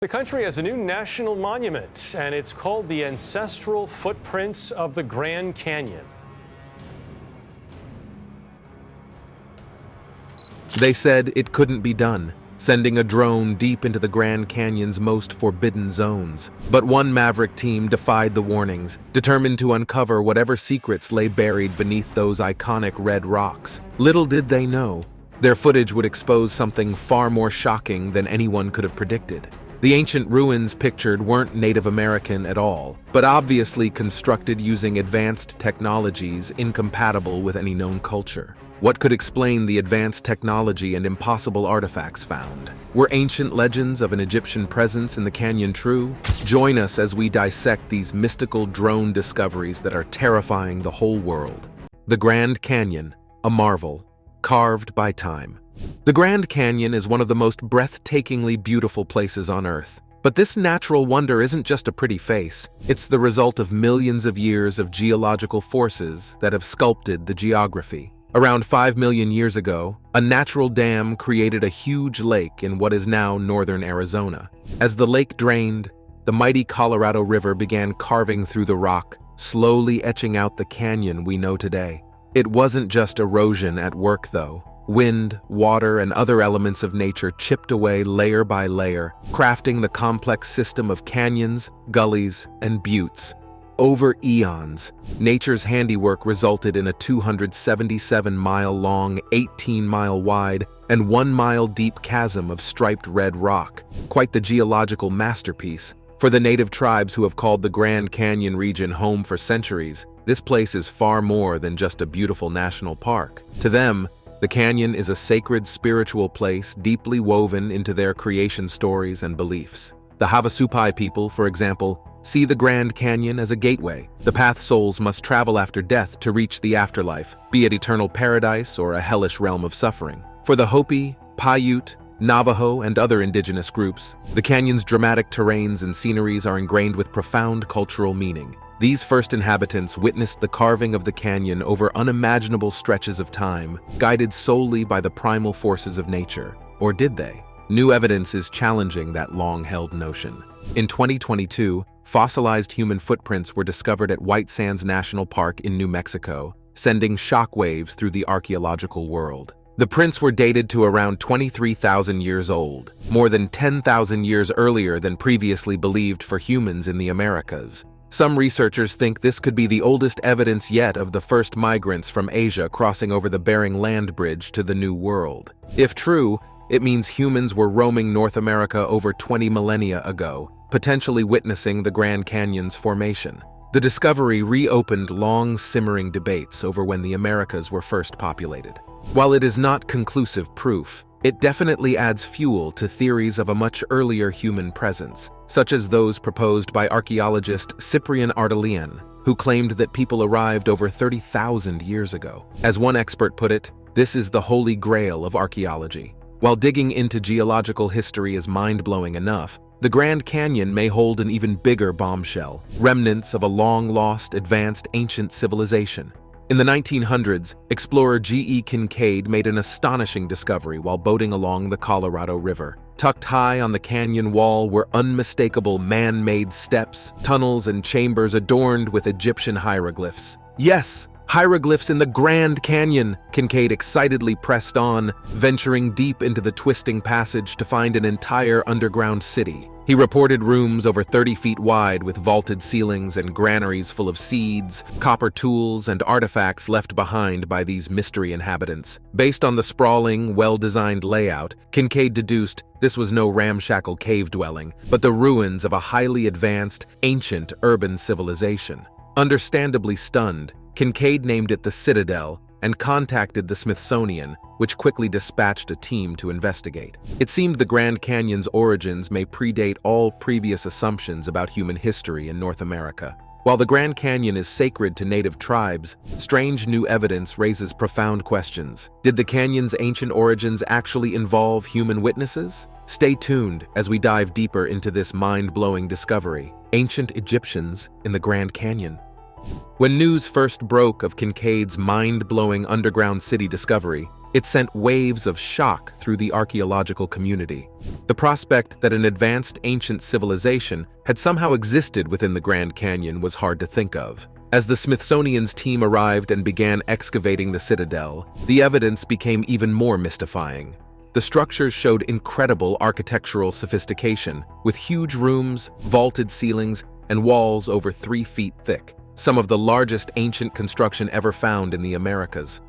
The country has a new national monument, and it's called the Ancestral Footprints of the Grand Canyon. They said it couldn't be done, sending a drone deep into the Grand Canyon's most forbidden zones. But one maverick team defied the warnings, determined to uncover whatever secrets lay buried beneath those iconic red rocks. Little did they know, their footage would expose something far more shocking than anyone could have predicted. The ancient ruins pictured weren't Native American at all, but obviously constructed using advanced technologies incompatible with any known culture. What could explain the advanced technology and impossible artifacts found? Were ancient legends of an Egyptian presence in the canyon true? Join us as we dissect these mystical drone discoveries that are terrifying the whole world. The Grand Canyon, a marvel, carved by time. The Grand Canyon is one of the most breathtakingly beautiful places on Earth. But this natural wonder isn't just a pretty face. It's the result of millions of years of geological forces that have sculpted the geography. Around 5 million years ago, a natural dam created a huge lake in what is now northern Arizona. As the lake drained, the mighty Colorado River began carving through the rock, slowly etching out the canyon we know today. It wasn't just erosion at work, though. Wind, water, and other elements of nature chipped away layer by layer, crafting the complex system of canyons, gullies, and buttes. Over eons, nature's handiwork resulted in a 277-mile-long, 18-mile-wide, and 1-mile-deep chasm of striped red rock. Quite the geological masterpiece. For the native tribes who have called the Grand Canyon region home for centuries, this place is far more than just a beautiful national park. To them, the canyon is a sacred spiritual place deeply woven into their creation stories and beliefs. The Havasupai people, for example, see the Grand Canyon as a gateway, the path souls must travel after death to reach the afterlife, be it eternal paradise or a hellish realm of suffering. For the Hopi, Paiute, Navajo, and other indigenous groups, the canyon's dramatic terrains and sceneries are ingrained with profound cultural meaning. These first inhabitants witnessed the carving of the canyon over unimaginable stretches of time, guided solely by the primal forces of nature. Or did they? New evidence is challenging that long-held notion. In 2022, fossilized human footprints were discovered at White Sands National Park in New Mexico, sending shockwaves through the archaeological world. The prints were dated to around 23,000 years old, more than 10,000 years earlier than previously believed for humans in the Americas. Some researchers think this could be the oldest evidence yet of the first migrants from Asia crossing over the Bering Land Bridge to the New World. If true, it means humans were roaming North America over 20 millennia ago, potentially witnessing the Grand Canyon's formation. The discovery reopened long, simmering debates over when the Americas were first populated. While it is not conclusive proof, it definitely adds fuel to theories of a much earlier human presence, such as those proposed by archaeologist Cyprian Ardelean, who claimed that people arrived over 30,000 years ago. As one expert put it, this is the holy grail of archaeology. While digging into geological history is mind-blowing enough, the Grand Canyon may hold an even bigger bombshell, remnants of a long-lost, advanced ancient civilization. In the 1900s, explorer G.E. Kincaid made an astonishing discovery while boating along the Colorado River. Tucked high on the canyon wall were unmistakable man-made steps, tunnels, and chambers adorned with Egyptian hieroglyphs. Yes! Hieroglyphs in the Grand Canyon! Kincaid excitedly pressed on, venturing deep into the twisting passage to find an entire underground city. He reported rooms over 30 feet wide with vaulted ceilings and granaries full of seeds, copper tools, and artifacts left behind by these mystery inhabitants. Based on the sprawling, well-designed layout, Kincaid deduced this was no ramshackle cave dwelling, but the ruins of a highly advanced, ancient urban civilization. Understandably stunned, Kincaid named it the Citadel and contacted the Smithsonian, which quickly dispatched a team to investigate. It seemed the Grand Canyon's origins may predate all previous assumptions about human history in North America. While the Grand Canyon is sacred to native tribes, strange new evidence raises profound questions. Did the canyon's ancient origins actually involve human witnesses? Stay tuned as we dive deeper into this mind-blowing discovery: ancient Egyptians in the Grand Canyon. When news first broke of Kincaid's mind-blowing underground city discovery, It sent waves of shock through the archaeological community. The prospect that an advanced ancient civilization had somehow existed within the Grand Canyon was hard to think of. As the Smithsonian's team arrived and began excavating the citadel, the evidence became even more mystifying. The structures showed incredible architectural sophistication, with huge rooms, vaulted ceilings, and walls over 3 feet thick, some of the largest ancient construction ever found in the Americas.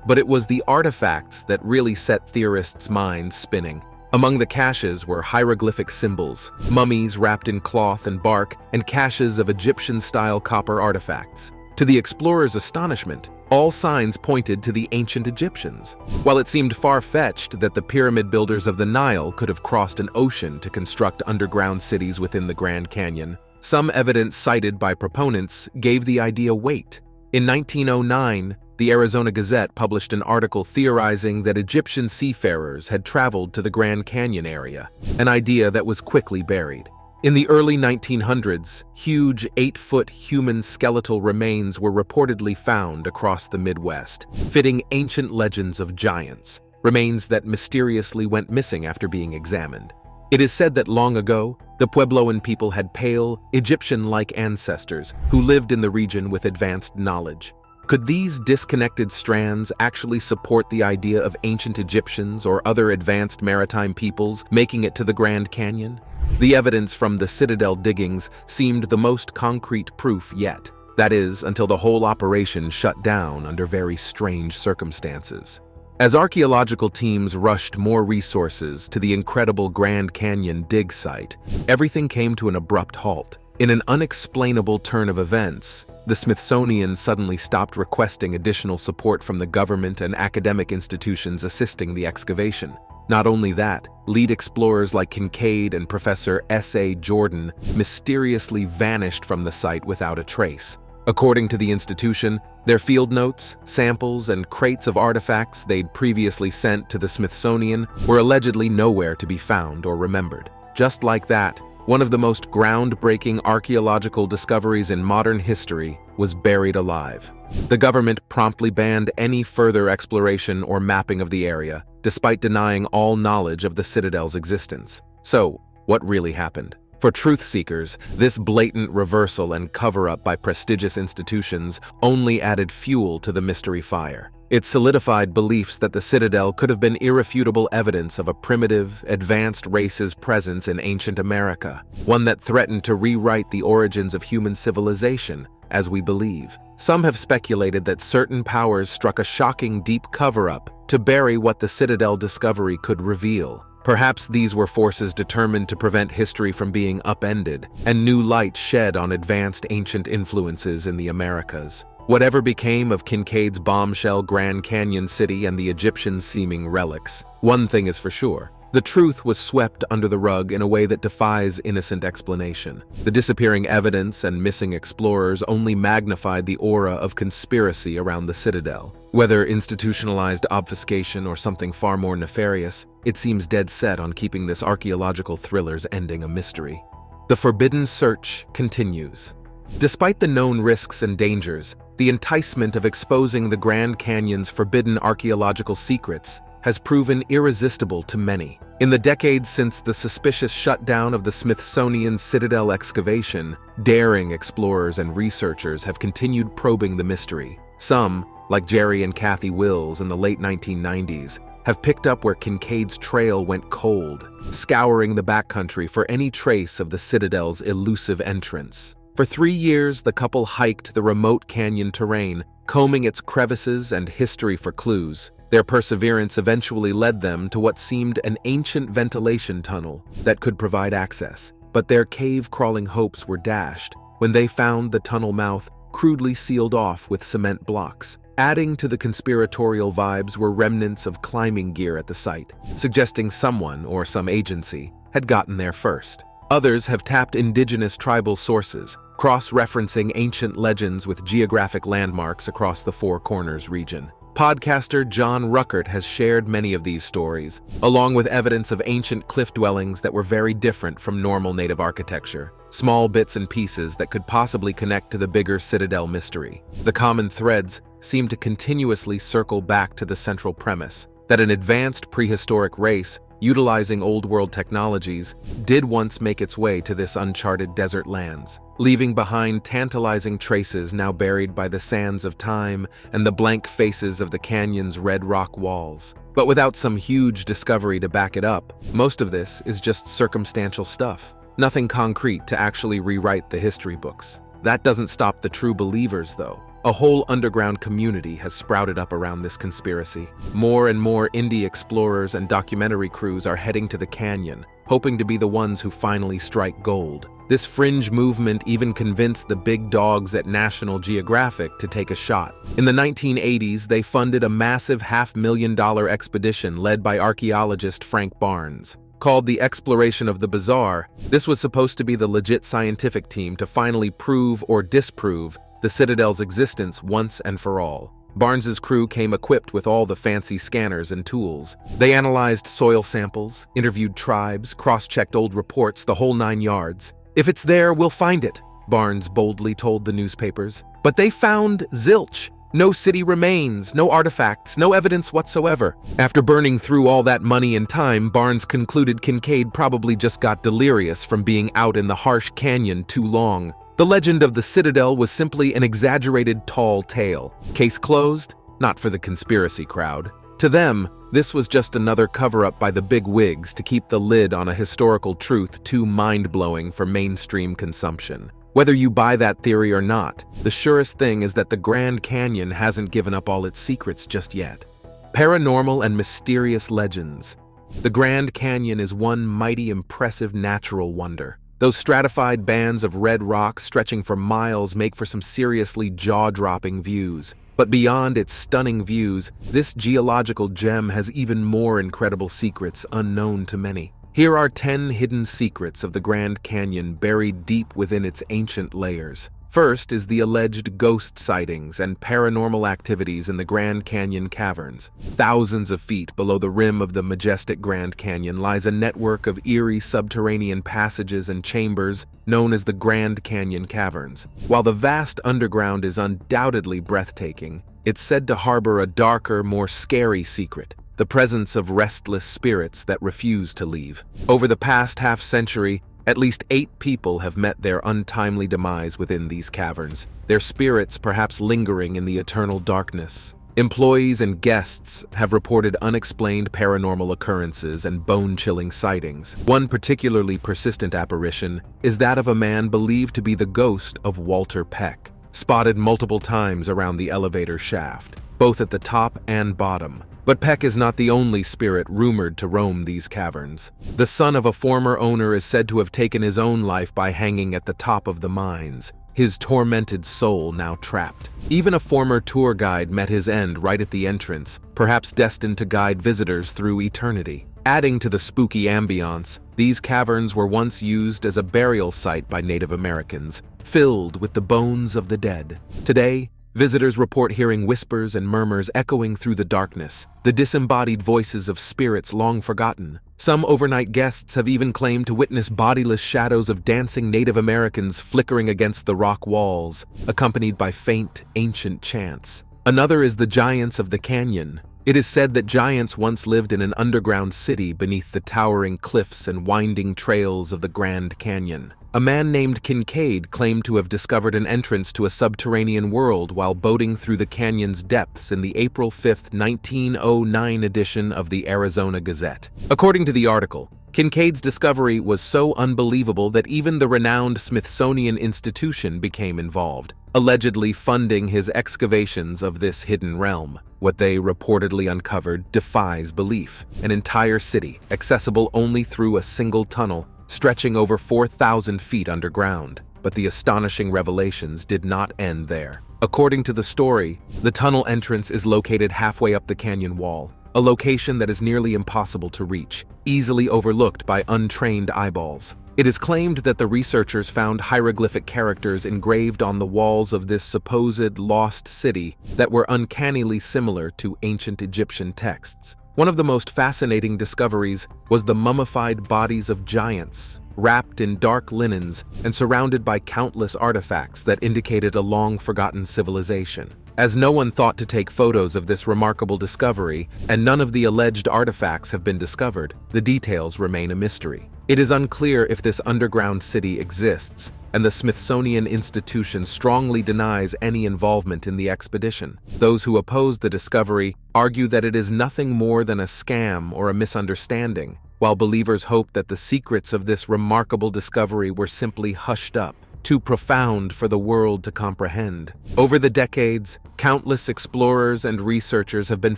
But it was the artifacts that really set theorists' minds spinning. Among the caches were hieroglyphic symbols, mummies wrapped in cloth and bark, and caches of Egyptian-style copper artifacts. To the explorers' astonishment, all signs pointed to the ancient Egyptians. While it seemed far-fetched that the pyramid builders of the Nile could have crossed an ocean to construct underground cities within the Grand Canyon, some evidence cited by proponents gave the idea weight. In 1909, the Arizona Gazette published an article theorizing that Egyptian seafarers had traveled to the Grand Canyon area, an idea that was quickly buried. In the early 1900s, huge 8-foot human skeletal remains were reportedly found across the Midwest, fitting ancient legends of giants, remains that mysteriously went missing after being examined. It is said that long ago, the Puebloan people had pale, Egyptian-like ancestors who lived in the region with advanced knowledge. Could these disconnected strands actually support the idea of ancient Egyptians or other advanced maritime peoples making it to the Grand Canyon? The evidence from the citadel diggings seemed the most concrete proof yet. That is, until the whole operation shut down under very strange circumstances. As archaeological teams rushed more resources to the incredible Grand Canyon dig site, everything came to an abrupt halt. In an unexplainable turn of events, the Smithsonian suddenly stopped requesting additional support from the government and academic institutions assisting the excavation. Not only that, lead explorers like Kincaid and Professor S.A. Jordan mysteriously vanished from the site without a trace. According to the institution, their field notes, samples, and crates of artifacts they'd previously sent to the Smithsonian were allegedly nowhere to be found or remembered. Just like that, one of the most groundbreaking archaeological discoveries in modern history was buried alive. The government promptly banned any further exploration or mapping of the area, despite denying all knowledge of the citadel's existence. So, what really happened? For truth seekers, this blatant reversal and cover-up by prestigious institutions only added fuel to the mystery fire. It solidified beliefs that the citadel could have been irrefutable evidence of a primitive, advanced race's presence in ancient America, one that threatened to rewrite the origins of human civilization, as we believe. Some have speculated that certain powers struck a shocking deep cover-up to bury what the citadel discovery could reveal. Perhaps these were forces determined to prevent history from being upended and new light shed on advanced ancient influences in the Americas. Whatever became of Kincaid's bombshell Grand Canyon City and the Egyptian-seeming relics, one thing is for sure. The truth was swept under the rug in a way that defies innocent explanation. The disappearing evidence and missing explorers only magnified the aura of conspiracy around the citadel. Whether institutionalized obfuscation or something far more nefarious, it seems dead set on keeping this archaeological thriller's ending a mystery. The forbidden search continues. Despite the known risks and dangers, the enticement of exposing the Grand Canyon's forbidden archaeological secrets has proven irresistible to many. In the decades since the suspicious shutdown of the Smithsonian Citadel excavation, daring explorers and researchers have continued probing the mystery. Some, like Jerry and Kathy Wills in the late 1990s, have picked up where Kincaid's trail went cold, scouring the backcountry for any trace of the Citadel's elusive entrance. For 3 years, the couple hiked the remote canyon terrain, combing its crevices and history for clues. Their perseverance eventually led them to what seemed an ancient ventilation tunnel that could provide access. But their cave-crawling hopes were dashed when they found the tunnel mouth crudely sealed off with cement blocks. Adding to the conspiratorial vibes were remnants of climbing gear at the site, suggesting someone or some agency had gotten there first. Others have tapped indigenous tribal sources, cross-referencing ancient legends with geographic landmarks across the Four Corners region. Podcaster John Ruckert has shared many of these stories, along with evidence of ancient cliff dwellings that were very different from normal native architecture, small bits and pieces that could possibly connect to the bigger citadel mystery. The common threads seem to continuously circle back to the central premise that an advanced prehistoric race utilizing old-world technologies did once make its way to this uncharted desert lands, leaving behind tantalizing traces now buried by the sands of time and the blank faces of the canyon's red rock walls. But without some huge discovery to back it up, most of this is just circumstantial stuff. Nothing concrete to actually rewrite the history books. That doesn't stop the true believers, though. A whole underground community has sprouted up around this conspiracy. More and more indie explorers and documentary crews are heading to the canyon, hoping to be the ones who finally strike gold. This fringe movement even convinced the big dogs at National Geographic to take a shot. In the 1980s, they funded a massive $500,000 expedition led by archaeologist Frank Barnes. Called the Exploration of the Bizarre, this was supposed to be the legit scientific team to finally prove or disprove the Citadel's existence once and for all. Barnes's crew came equipped with all the fancy scanners and tools. They analyzed soil samples, interviewed tribes, cross-checked old reports, the whole 9 yards. "If it's there, we'll find it," Barnes boldly told the newspapers. But they found zilch. No city remains, no artifacts, no evidence whatsoever. After burning through all that money and time, Barnes concluded Kincaid probably just got delirious from being out in the harsh canyon too long. The legend of the Citadel was simply an exaggerated tall tale. Case closed? Not for the conspiracy crowd. To them, this was just another cover-up by the big wigs to keep the lid on a historical truth too mind-blowing for mainstream consumption. Whether you buy that theory or not, the surest thing is that the Grand Canyon hasn't given up all its secrets just yet. Paranormal and mysterious legends. The Grand Canyon is one mighty impressive natural wonder. Those stratified bands of red rock stretching for miles make for some seriously jaw-dropping views. But beyond its stunning views, this geological gem has even more incredible secrets unknown to many. Here are 10 hidden secrets of the Grand Canyon buried deep within its ancient layers. First is the alleged ghost sightings and paranormal activities in the Grand Canyon caverns. Thousands of feet below the rim of the majestic Grand Canyon lies a network of eerie subterranean passages and chambers known as the Grand Canyon Caverns. While the vast underground is undoubtedly breathtaking, it's said to harbor a darker, more scary secret: the presence of restless spirits that refuse to leave. Over the past half-century, at least 8 people have met their untimely demise within these caverns, their spirits perhaps lingering in the eternal darkness. Employees and guests have reported unexplained paranormal occurrences and bone-chilling sightings. One particularly persistent apparition is that of a man believed to be the ghost of Walter Peck, spotted multiple times around the elevator shaft, both at the top and bottom. But Peck is not the only spirit rumored to roam these caverns. The son of a former owner is said to have taken his own life by hanging at the top of the mines, his tormented soul now trapped. Even a former tour guide met his end right at the entrance, perhaps destined to guide visitors through eternity. Adding to the spooky ambiance, these caverns were once used as a burial site by Native Americans, filled with the bones of the dead. Today, visitors report hearing whispers and murmurs echoing through the darkness, the disembodied voices of spirits long forgotten. Some overnight guests have even claimed to witness bodiless shadows of dancing Native Americans flickering against the rock walls, accompanied by faint, ancient chants. Another is the giants of the canyon. It is said that giants once lived in an underground city beneath the towering cliffs and winding trails of the Grand Canyon. A man named Kincaid claimed to have discovered an entrance to a subterranean world while boating through the canyon's depths in the April 5, 1909 edition of the Arizona Gazette. According to the article, Kincaid's discovery was so unbelievable that even the renowned Smithsonian Institution became involved, allegedly funding his excavations of this hidden realm. What they reportedly uncovered defies belief. An entire city, accessible only through a single tunnel, stretching over 4,000 feet underground. But the astonishing revelations did not end there. According to the story, the tunnel entrance is located halfway up the canyon wall, a location that is nearly impossible to reach, easily overlooked by untrained eyeballs. It is claimed that the researchers found hieroglyphic characters engraved on the walls of this supposed lost city that were uncannily similar to ancient Egyptian texts. One of the most fascinating discoveries was the mummified bodies of giants, wrapped in dark linens and surrounded by countless artifacts that indicated a long-forgotten civilization. As no one thought to take photos of this remarkable discovery, and none of the alleged artifacts have been discovered, the details remain a mystery. It is unclear if this underground city exists, and the Smithsonian Institution strongly denies any involvement in the expedition. Those who oppose the discovery argue that it is nothing more than a scam or a misunderstanding, while believers hope that the secrets of this remarkable discovery were simply hushed up, too profound for the world to comprehend. Over the decades, countless explorers and researchers have been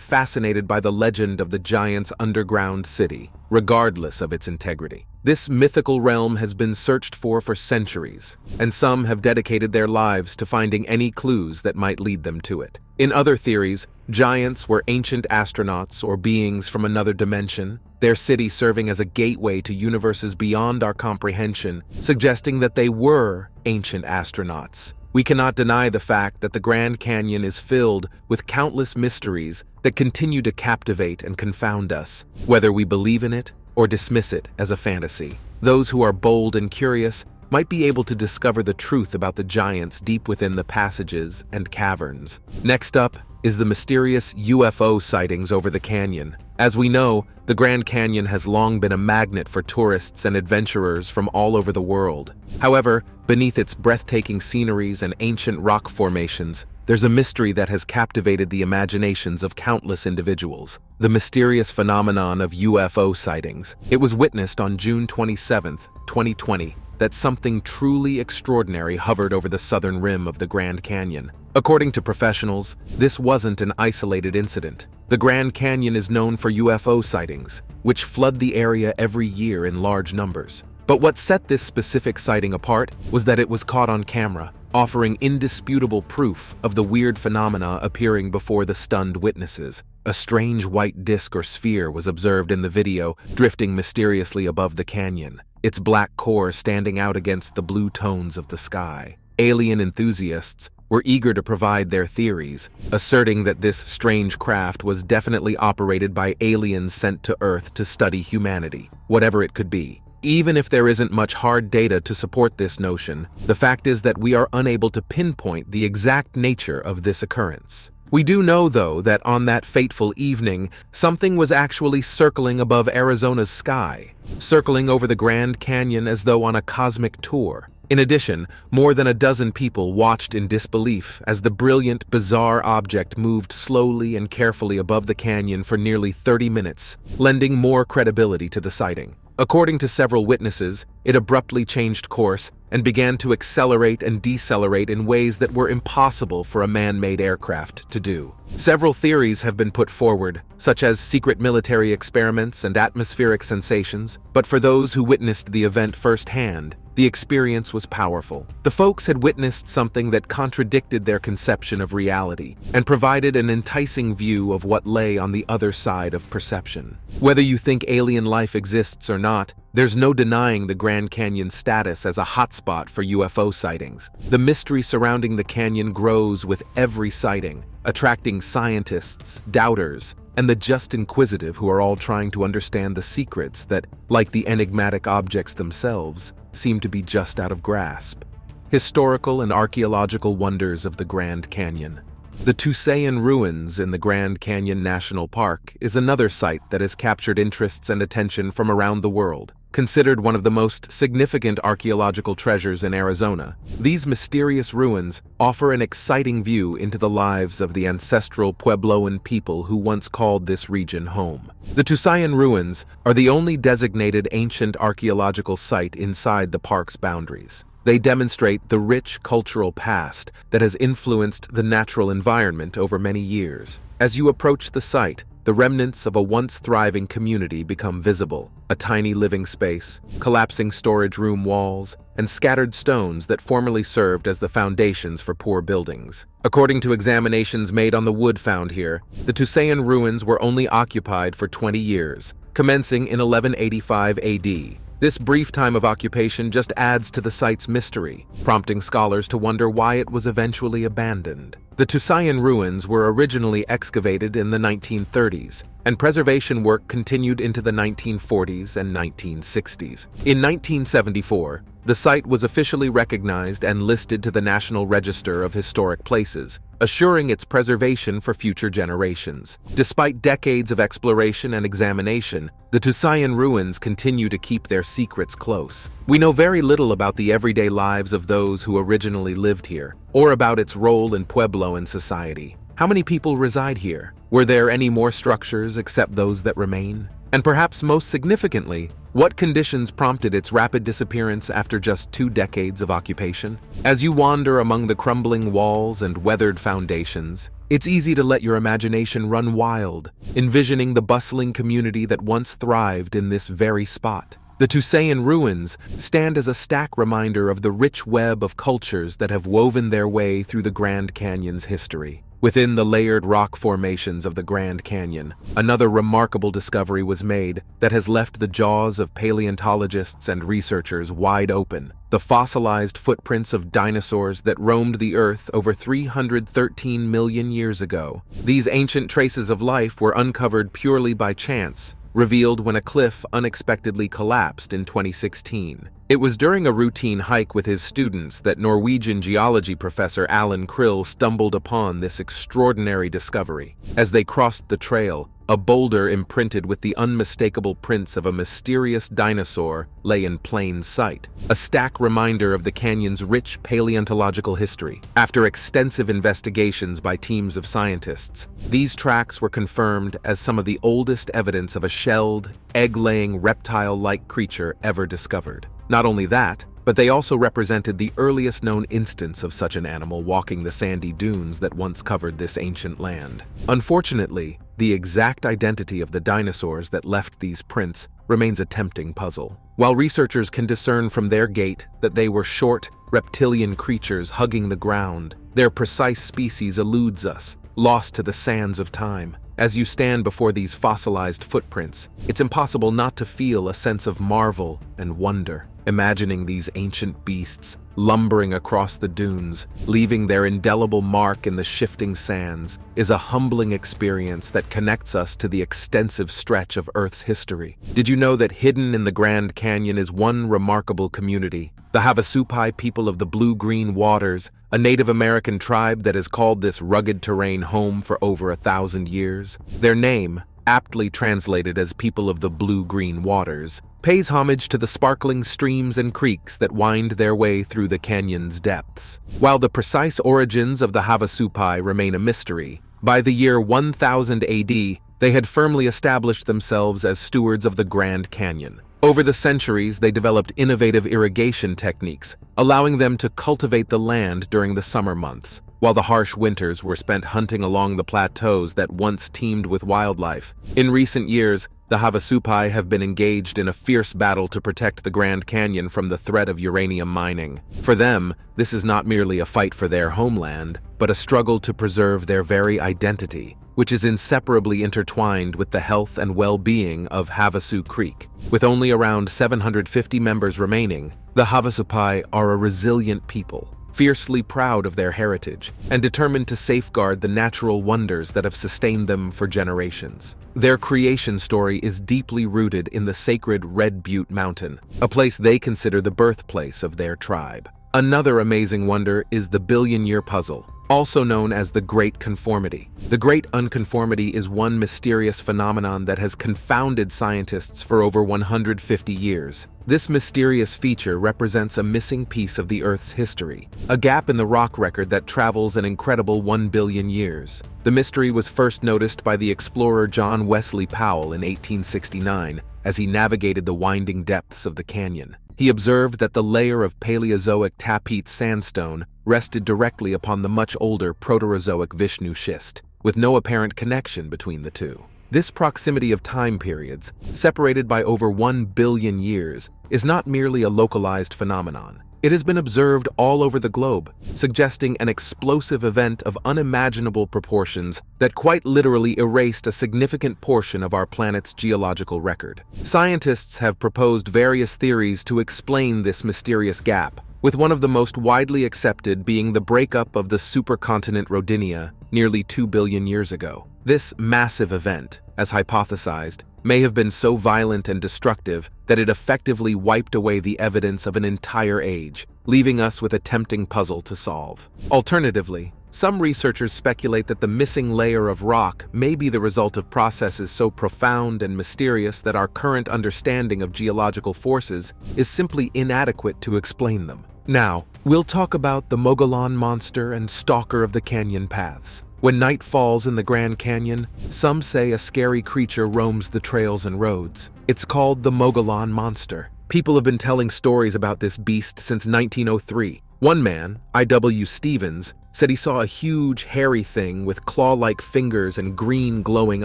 fascinated by the legend of the giant's underground city, regardless of its integrity. This mythical realm has been searched for centuries, and some have dedicated their lives to finding any clues that might lead them to it. In other theories, giants were ancient astronauts or beings from another dimension, their city serving as a gateway to universes beyond our comprehension, suggesting that they were ancient astronauts. We cannot deny the fact that the Grand Canyon is filled with countless mysteries that continue to captivate and confound us, whether we believe in it or dismiss it as a fantasy. Those who are bold and curious might be able to discover the truth about the giants deep within the passages and caverns. Next up is the mysterious UFO sightings over the canyon. As we know, the Grand Canyon has long been a magnet for tourists and adventurers from all over the world. However, beneath its breathtaking sceneries and ancient rock formations, there's a mystery that has captivated the imaginations of countless individuals: the mysterious phenomenon of UFO sightings. It was witnessed on June 27, 2020, that something truly extraordinary hovered over the southern rim of the Grand Canyon. According to professionals, this wasn't an isolated incident. The Grand Canyon is known for UFO sightings, which flood the area every year in large numbers. But what set this specific sighting apart was that it was caught on camera, offering indisputable proof of the weird phenomena appearing before the stunned witnesses. A strange white disc or sphere was observed in the video, drifting mysteriously above the canyon, its black core standing out against the blue tones of the sky. Alien enthusiasts were eager to provide their theories, asserting that this strange craft was definitely operated by aliens sent to Earth to study humanity, whatever it could be. Even if there isn't much hard data to support this notion, the fact is that we are unable to pinpoint the exact nature of this occurrence. We do know, though, that on that fateful evening, something was actually circling above Arizona's sky, circling over the Grand Canyon as though on a cosmic tour. In addition, more than a dozen people watched in disbelief as the brilliant, bizarre object moved slowly and carefully above the canyon for nearly 30 minutes, lending more credibility to the sighting. According to several witnesses, it abruptly changed course and began to accelerate and decelerate in ways that were impossible for a man-made aircraft to do. Several theories have been put forward, such as secret military experiments and atmospheric sensations, but for those who witnessed the event firsthand, the experience was powerful. The folks had witnessed something that contradicted their conception of reality and provided an enticing view of what lay on the other side of perception. Whether you think alien life exists or not, there's no denying the Grand Canyon's status as a hotspot for UFO sightings. The mystery surrounding the canyon grows with every sighting, attracting scientists, doubters, and the just inquisitive who are all trying to understand the secrets that, like the enigmatic objects themselves, seem to be just out of grasp. Historical and archaeological wonders of the Grand Canyon. The Tusayan Ruins in the Grand Canyon National Park is another site that has captured interests and attention from around the world. Considered one of the most significant archaeological treasures in Arizona, these mysterious ruins offer an exciting view into the lives of the ancestral Puebloan people who once called this region home. The Tusayan Ruins are the only designated ancient archaeological site inside the park's boundaries. They demonstrate the rich cultural past that has influenced the natural environment over many years. As you approach the site, the remnants of a once thriving community become visible: a tiny living space, collapsing storage room walls, and scattered stones that formerly served as the foundations for poor buildings. According to examinations made on the wood found here, the Tusayan ruins were only occupied for 20 years, commencing in 1185 AD. This brief time of occupation just adds to the site's mystery, prompting scholars to wonder why it was eventually abandoned. The Tusayan ruins were originally excavated in the 1930s, and preservation work continued into the 1940s and 1960s. In 1974, the site was officially recognized and listed to the National Register of Historic Places, assuring its preservation for future generations. Despite decades of exploration and examination, the Tusayan ruins continue to keep their secrets close. We know very little about the everyday lives of those who originally lived here, or about its role in Puebloan society. How many people reside here? Were there any more structures except those that remain? And perhaps most significantly, what conditions prompted its rapid disappearance after just 2 decades of occupation? As you wander among the crumbling walls and weathered foundations, it's easy to let your imagination run wild, envisioning the bustling community that once thrived in this very spot. The Tusayan ruins stand as a stark reminder of the rich web of cultures that have woven their way through the Grand Canyon's history. Within the layered rock formations of the Grand Canyon, another remarkable discovery was made that has left the jaws of paleontologists and researchers wide open: the fossilized footprints of dinosaurs that roamed the Earth over 313 million years ago. These ancient traces of life were uncovered purely by chance, revealed when a cliff unexpectedly collapsed in 2016. It was during a routine hike with his students that Norwegian geology professor Alan Krill stumbled upon this extraordinary discovery. As they crossed the trail, a boulder imprinted with the unmistakable prints of a mysterious dinosaur lay in plain sight, a stark reminder of the canyon's rich paleontological history. After extensive investigations by teams of scientists, these tracks were confirmed as some of the oldest evidence of a shelled, egg-laying reptile-like creature ever discovered. Not only that, but they also represented the earliest known instance of such an animal walking the sandy dunes that once covered this ancient land. Unfortunately, the exact identity of the dinosaurs that left these prints remains a tempting puzzle. While researchers can discern from their gait that they were short, reptilian creatures hugging the ground, their precise species eludes us, lost to the sands of time. As you stand before these fossilized footprints, it's impossible not to feel a sense of marvel and wonder. Imagining these ancient beasts lumbering across the dunes, leaving their indelible mark in the shifting sands, is a humbling experience that connects us to the extensive stretch of Earth's history. Did you know that hidden in the Grand Canyon is one remarkable community, the Havasupai people of the blue-green waters, a Native American tribe that has called this rugged terrain home for over 1,000 years? Their name, aptly translated as people of the blue-green waters, pays homage to the sparkling streams and creeks that wind their way through the canyon's depths. While the precise origins of the Havasupai remain a mystery, by the year 1000 AD, they had firmly established themselves as stewards of the Grand Canyon. Over the centuries, they developed innovative irrigation techniques, allowing them to cultivate the land during the summer months, while the harsh winters were spent hunting along the plateaus that once teemed with wildlife. In recent years, the Havasupai have been engaged in a fierce battle to protect the Grand Canyon from the threat of uranium mining. For them, this is not merely a fight for their homeland, but a struggle to preserve their very identity, which is inseparably intertwined with the health and well-being of Havasu Creek. With only around 750 members remaining, the Havasupai are a resilient people, fiercely proud of their heritage and determined to safeguard the natural wonders that have sustained them for generations. Their creation story is deeply rooted in the sacred Red Butte Mountain, a place they consider the birthplace of their tribe. Another amazing wonder is the billion-year puzzle, also known as the Great Conformity. The Great Unconformity is one mysterious phenomenon that has confounded scientists for over 150 years. This mysterious feature represents a missing piece of the Earth's history, a gap in the rock record that travels an incredible 1 billion years. The mystery was first noticed by the explorer John Wesley Powell in 1869 as he navigated the winding depths of the canyon. He observed that the layer of Paleozoic Tapete sandstone rested directly upon the much older Proterozoic Vishnu schist, with no apparent connection between the two. This proximity of time periods, separated by over 1 billion years, is not merely a localized phenomenon. It has been observed all over the globe, suggesting an explosive event of unimaginable proportions that quite literally erased a significant portion of our planet's geological record. Scientists have proposed various theories to explain this mysterious gap, with one of the most widely accepted being the breakup of the supercontinent Rodinia nearly 2 billion years ago. This massive event, as hypothesized, may have been so violent and destructive that it effectively wiped away the evidence of an entire age, leaving us with a tempting puzzle to solve. Alternatively, some researchers speculate that the missing layer of rock may be the result of processes so profound and mysterious that our current understanding of geological forces is simply inadequate to explain them. Now, we'll talk about the Mogollon Monster and stalker of the canyon paths. When night falls in the Grand Canyon, some say a scary creature roams the trails and roads. It's called the Mogollon Monster. People have been telling stories about this beast since 1903. One man, I.W. Stevens, said he saw a huge, hairy thing with claw-like fingers and green, glowing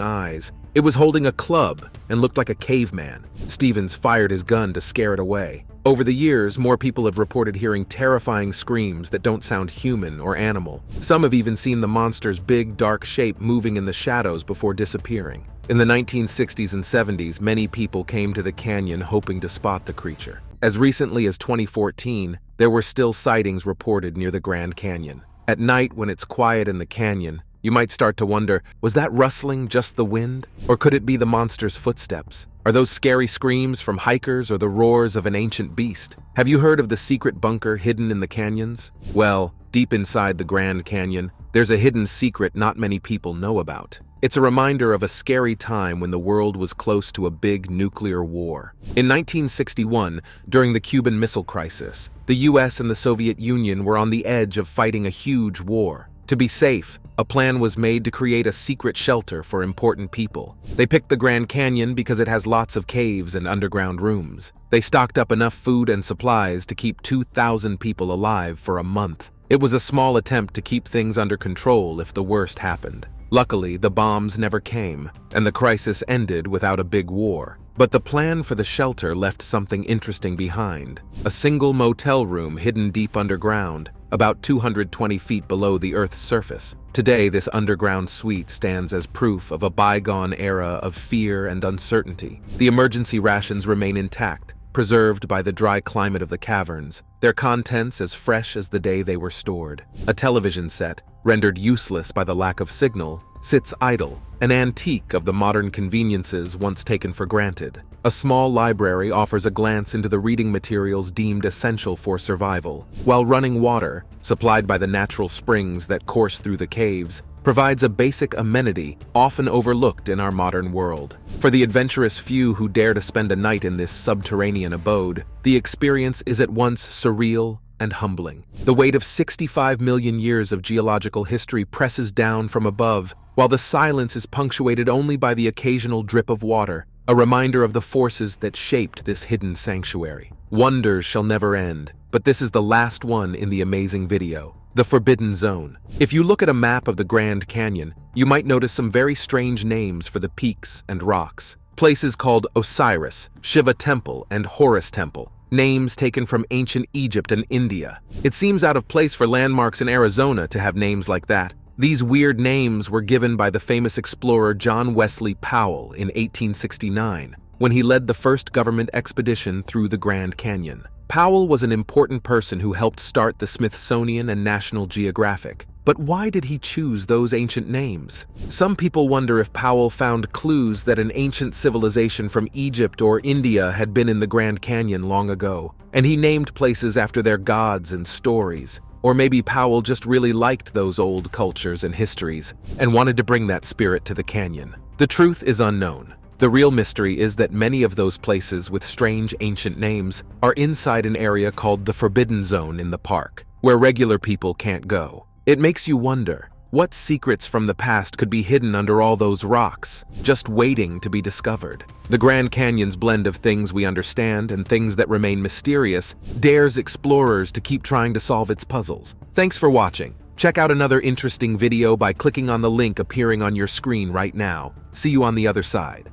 eyes. It was holding a club and looked like a caveman. Stevens fired his gun to scare it away. Over the years, more people have reported hearing terrifying screams that don't sound human or animal. Some have even seen the monster's big, dark shape moving in the shadows before disappearing. In the 1960s and 70s, many people came to the canyon hoping to spot the creature. As recently as 2014, there were still sightings reported near the Grand Canyon. At night, when it's quiet in the canyon, you might start to wonder, was that rustling just the wind? Or could it be the monster's footsteps? Are those scary screams from hikers or the roars of an ancient beast? Have you heard of the secret bunker hidden in the canyons? Well, deep inside the Grand Canyon, there's a hidden secret not many people know about. It's a reminder of a scary time when the world was close to a big nuclear war. In 1961, during the Cuban Missile Crisis, the US and the Soviet Union were on the edge of fighting a huge war. To be safe, a plan was made to create a secret shelter for important people. They picked the Grand Canyon because it has lots of caves and underground rooms. They stocked up enough food and supplies to keep 2,000 people alive for a month. It was a small attempt to keep things under control if the worst happened. Luckily, the bombs never came, and the crisis ended without a big war. But the plan for the shelter left something interesting behind. A single motel room hidden deep underground, about 220 feet below the Earth's surface. Today, this underground suite stands as proof of a bygone era of fear and uncertainty. The emergency rations remain intact, preserved by the dry climate of the caverns, their contents as fresh as the day they were stored. A television set, rendered useless by the lack of signal, sits idle, an antique of the modern conveniences once taken for granted. A small library offers a glance into the reading materials deemed essential for survival, while running water, supplied by the natural springs that course through the caves, provides a basic amenity often overlooked in our modern world. For the adventurous few who dare to spend a night in this subterranean abode, the experience is at once surreal and humbling. The weight of 65 million years of geological history presses down from above, while the silence is punctuated only by the occasional drip of water, a reminder of the forces that shaped this hidden sanctuary. Wonders shall never end, but this is the last one in the amazing video. The Forbidden Zone. If you look at a map of the Grand Canyon, you might notice some very strange names for the peaks and rocks. Places called Osiris, Shiva Temple, and Horus Temple. Names taken from ancient Egypt and India. It seems out of place for landmarks in Arizona to have names like that. These weird names were given by the famous explorer John Wesley Powell in 1869, when he led the first government expedition through the Grand Canyon. Powell was an important person who helped start the Smithsonian and National Geographic. But why did he choose those ancient names? Some people wonder if Powell found clues that an ancient civilization from Egypt or India had been in the Grand Canyon long ago, and he named places after their gods and stories. Or maybe Powell just really liked those old cultures and histories and wanted to bring that spirit to the canyon. The truth is unknown. The real mystery is that many of those places with strange ancient names are inside an area called the Forbidden Zone in the park, where regular people can't go. It makes you wonder, what secrets from the past could be hidden under all those rocks, just waiting to be discovered? The Grand Canyon's blend of things we understand and things that remain mysterious dares explorers to keep trying to solve its puzzles. Thanks for watching. Check out another interesting video by clicking on the link appearing on your screen right now. See you on the other side.